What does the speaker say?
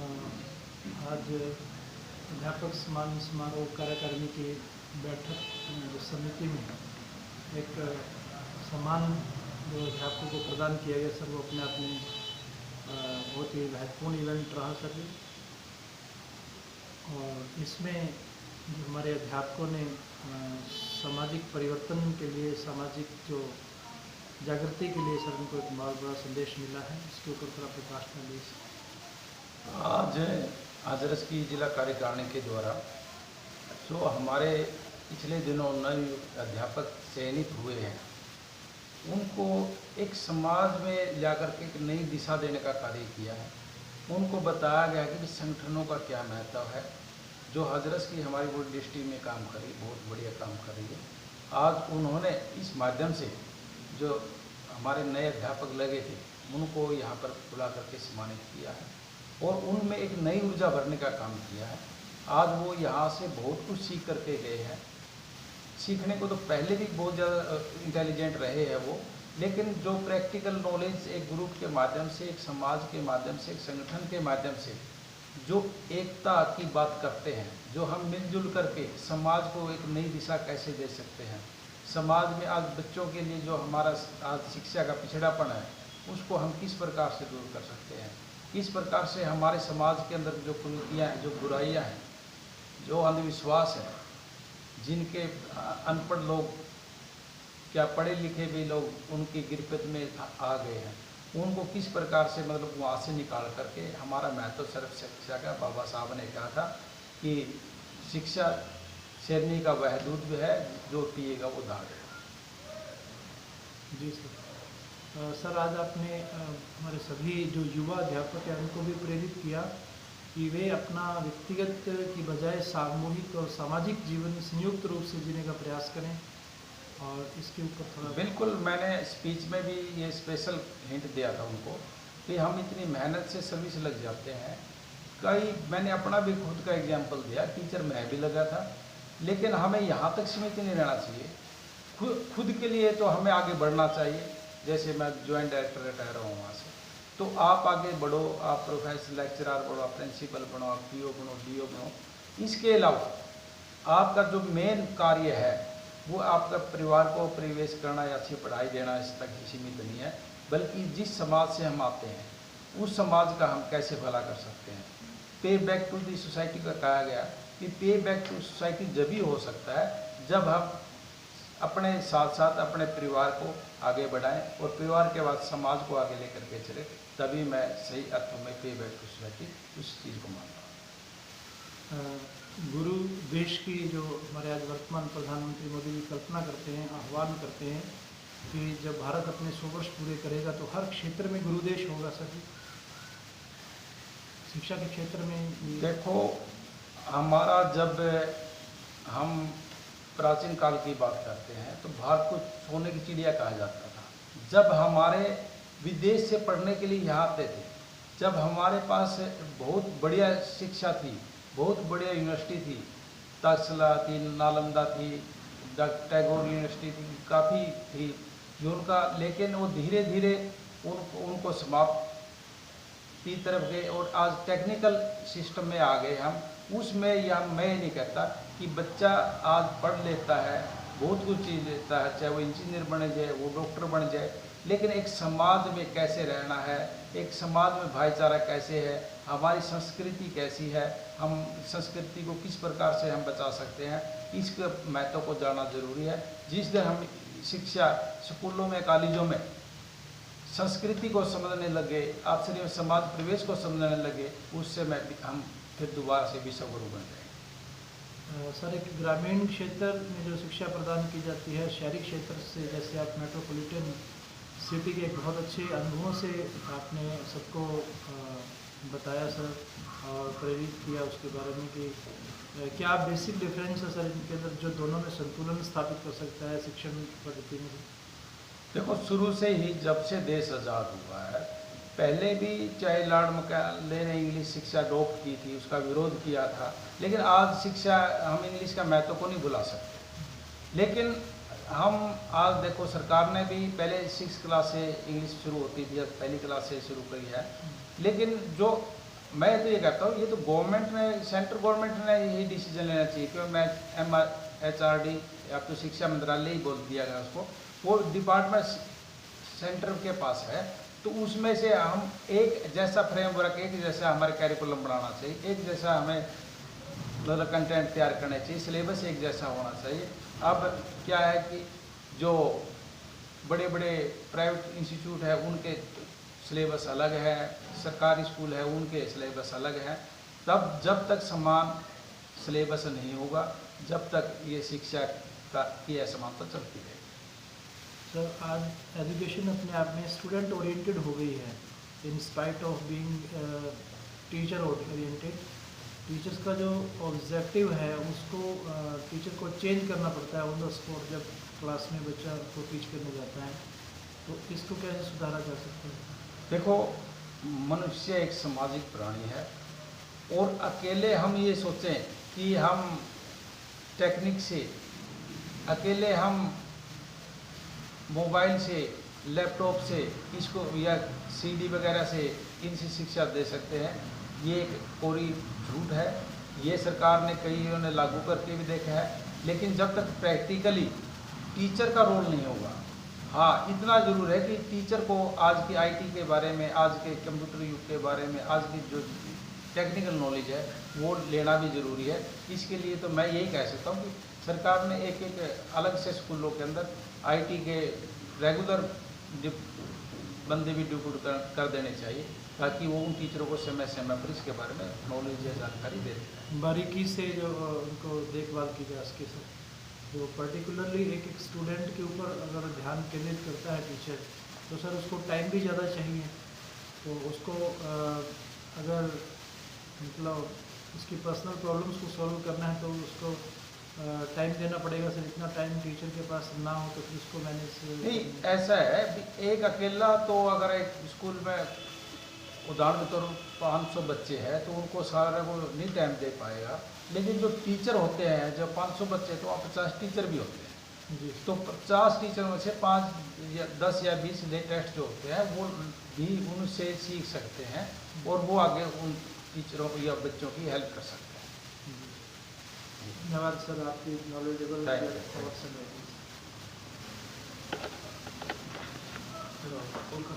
आज अध्यापक सम्मान समारोह कार्यकारिणी की बैठक समिति में एक सम्मान जो अध्यापकों को प्रदान किया गया सर, वो अपने आप में बहुत ही महत्वपूर्ण इवेंट रहा सर। और इसमें जो हमारे अध्यापकों ने सामाजिक परिवर्तन के लिए, सामाजिक जो जागृति के लिए सर, उनको एक बहुत बड़ा संदेश मिला है। इसके ऊपर थोड़ा प्रकाश डालिए। आज हाजरस की जिला कार्यकारिणी के द्वारा जो हमारे पिछले दिनों नए अध्यापक चयनित हुए हैं, उनको एक समाज में जाकर के एक नई दिशा देने का कार्य किया है। उनको बताया गया कि संगठनों का क्या महत्व है। जो हाजरस की हमारी बोर्ड डिस्ट्रिक्ट में काम करी, बहुत बढ़िया काम कर रही है। आज उन्होंने इस माध्यम से जो हमारे नए अध्यापक लगे थे, उनको यहाँ पर बुला करके सम्मानित किया है और उनमें एक नई ऊर्जा भरने का काम किया है। आज वो यहाँ से बहुत कुछ सीख करके गए हैं। सीखने को तो पहले भी बहुत ज़्यादा इंटेलिजेंट रहे हैं वो, लेकिन जो प्रैक्टिकल नॉलेज एक ग्रुप के माध्यम से, एक समाज के माध्यम से, एक संगठन के माध्यम से जो एकता की बात करते हैं, जो हम मिलजुल करके समाज को एक नई दिशा कैसे दे सकते हैं, समाज में आज बच्चों के लिए जो हमारा आज शिक्षा का पिछड़ापन है, उसको हम किस प्रकार से दूर कर सकते हैं, किस प्रकार से हमारे समाज के अंदर जो कुरीतियाँ हैं, जो बुराइयाँ हैं, जो अंधविश्वास है, जिनके अनपढ़ लोग, क्या पढ़े लिखे भी लोग उनकी गिरफ्त में आ गए हैं, उनको किस प्रकार से मतलब वहाँ से निकाल करके हमारा महत्व सर्व शिक्षा का बाबा साहब ने कहा था कि शिक्षा शेरनी का वह दूध है जो पिएगा वो दाढ़। जी सर। सर, आज आपने हमारे सभी जो युवा अध्यापक हैं उनको भी प्रेरित किया कि वे अपना व्यक्तिगत की बजाय सामूहिक और सामाजिक जीवन संयुक्त रूप से जीने का प्रयास करें, और इसके ऊपर थोड़ा। बिल्कुल, मैंने स्पीच में भी ये स्पेशल हिंट दिया था उनको कि हम इतनी मेहनत से सर्विस लग जाते हैं। मैंने अपना भी खुद का एग्जाम्पल दिया, टीचर मैं भी लगा था, लेकिन हमें यहाँ तक सीमित नहीं रहना चाहिए। खुद के लिए तो हमें आगे बढ़ना चाहिए। जैसे मैं जॉइंट डायरेक्टर रिटायर हूँ वहाँ से, तो आप आगे बढ़ो, आप प्रोफेसर लेक्चरर बढ़ो, आप प्रिंसिपल बनो, आप पीओ बनो, डीओ बनो। इसके अलावा आपका जो मेन कार्य है वो आपका परिवार को परिवेश करना या अच्छी पढ़ाई देना, इस तक ही सीमित नहीं है, बल्कि जिस समाज से हम आते हैं उस समाज का हम कैसे भला कर सकते हैं। पे बैक टू दी सोसाइटी का कहा गया कि पे बैक टू सोसाइटी जब ही हो सकता है जब हम अपने साथ साथ अपने परिवार को आगे बढ़ाएं और परिवार के बाद समाज को आगे लेकर के चले, तभी मैं सही अर्थों में पे बैक टू सोसाइटी उस चीज़ को मानता हूँ। गुरु देश की जो हमारे आज वर्तमान प्रधानमंत्री मोदी जी कल्पना करते हैं, आह्वान करते हैं कि जब भारत अपने 100 वर्ष पूरे करेगा तो हर क्षेत्र में गुरुदेश होगा सर। शिक्षा के क्षेत्र में देखो, हमारा जब हम प्राचीन काल की बात करते हैं तो भारत को सोने की चिड़िया कहा जाता था। जब हमारे विदेश से पढ़ने के लिए यहाँ आते थे, जब हमारे पास बहुत बढ़िया शिक्षा थी, बहुत बढ़िया यूनिवर्सिटी थी, तक्षशिला थी, नालंदा थी, टैगोर यूनिवर्सिटी थी, काफ़ी थी जो उनका, लेकिन वो धीरे धीरे उनको समाप्त की तरफ गए और आज टेक्निकल सिस्टम में आ गए हम। उसमें यह मैं ये नहीं कहता कि बच्चा आज पढ़ लेता है, बहुत कुछ चीज़ लेता है, चाहे वो इंजीनियर बन जाए, वो डॉक्टर बन जाए, लेकिन एक समाज में कैसे रहना है, एक समाज में भाईचारा कैसे है, हमारी संस्कृति कैसी है, हम संस्कृति को किस प्रकार से हम बचा सकते हैं, इसके महत्व को जानना जरूरी है। जिस दिन हम शिक्षा स्कूलों में, कॉलेजों में संस्कृति को समझने लगे, आपसे में समाज प्रवेश को समझने लगे, उससे हम फिर दोबारा से विश्व गुरु बन जाएंगे। सर, एक ग्रामीण क्षेत्र में जो शिक्षा प्रदान की जाती है शहरी क्षेत्र से, जैसे आप मेट्रोपॉलिटन सिटी के बहुत अच्छे अनुभवों से आपने सबको बताया सर और प्रेरित किया उसके बारे में कि क्या बेसिक डिफरेंस है सर इनके अंदर जो दोनों में संतुलन स्थापित कर सकता है शिक्षण पद्धति में? देखो, शुरू से ही जब से देश आज़ाद हुआ है, पहले भी चाहे लॉर्ड मैकाले ने इंग्लिश शिक्षा अडॉप्ट की थी, उसका विरोध किया था, लेकिन आज शिक्षा हम इंग्लिश का महत्व को नहीं भुला सकते। लेकिन हम आज देखो, सरकार ने भी पहले 6 क्लास से इंग्लिश शुरू होती थी, अब पहली क्लास से शुरू करी है, लेकिन जो मैं तो ये कहता हूँ, ये तो गवर्नमेंट ने, सेंट्रल गवर्नमेंट ने यही डिसीजन लेना चाहिए, क्योंकि मैं MHRD या तो शिक्षा मंत्रालय ही बोल दिया गया उसको, वो डिपार्टमेंट सेंटर के पास है, तो उसमें से हम एक जैसा फ्रेमवर्क, एक जैसा हमारे कैरिकुलम बनाना चाहिए, एक जैसा हमें मतलब कंटेंट तैयार करना चाहिए, सिलेबस एक जैसा होना चाहिए। अब क्या है कि जो बड़े बड़े प्राइवेट इंस्टीट्यूट है उनके सिलेबस अलग है, सरकारी स्कूल है उनके सिलेबस अलग है, तब जब तक समान सिलेबस नहीं होगा, जब तक ये शिक्षा की असमानता चलती रहेगी। सर, आज एजुकेशन अपने आप में स्टूडेंट ओरिएंटेड हो गई है, in spite of being teacher oriented. Teachers का जो ऑब्जेक्टिव है उसको टीचर को चेंज करना पड़ता है ऑन द स्पॉट, जब क्लास में बच्चा को टीच करने जाता है, तो इसको कैसे सुधारा जा सकता है? देखो, मनुष्य एक सामाजिक प्राणी है, और अकेले हम ये सोचें कि हम टेक्निक से, अकेले हम मोबाइल से, लैपटॉप से, इसको या CD वगैरह से इनसे शिक्षा दे सकते हैं, ये एक कोरी झूठ है। ये सरकार ने कईयों ने लागू करके भी देखा है, लेकिन जब तक प्रैक्टिकली टीचर का रोल नहीं होगा। हाँ, इतना ज़रूर है कि टीचर को आज की IT के बारे में, आज के कंप्यूटर युग के बारे में, आज की जो टेक्निकल नॉलेज है वो लेना भी ज़रूरी है। इसके लिए तो मैं यही कह सकता हूँ कि सरकार ने एक अलग से स्कूलों के अंदर IT के रेगुलर बंदे भी डिप्यूट कर देने चाहिए, ताकि वो उन टीचरों को समय समय पर इसके बारे में नॉलेज या जानकारी देते हैं। बारीकी से जो उनको देखभाल की जा सके सर, जो पर्टिकुलरली एक एक स्टूडेंट के ऊपर अगर ध्यान केंद्रित करता है टीचर, तो सर उसको टाइम भी ज़्यादा चाहिए, तो उसको अगर मतलब उसकी पर्सनल प्रॉब्लम्स को सॉल्व करना है तो उसको टाइम देना पड़ेगा सर। इतना टाइम टीचर के पास ना हो तो फिर उसको मैनेज नहीं, ऐसा है कि एक अकेला तो अगर एक स्कूल में उदाहरण के तौर 500 बच्चे हैं तो उनको सारा को नहीं टाइम दे पाएगा, लेकिन जो टीचर होते हैं, जब 500 बच्चे तो वहाँ 50 टीचर भी होते हैं जी। तो 50 टीचरों में से 5 या 10 या 20 लेटेस्ट जो होते हैं वो भी उनसे सीख सकते हैं, और वो आगे उन टीचरों या बच्चों की हेल्प कर सकते हैं। धन्यवाद सर, आपकी नॉलेजेबल Thank you.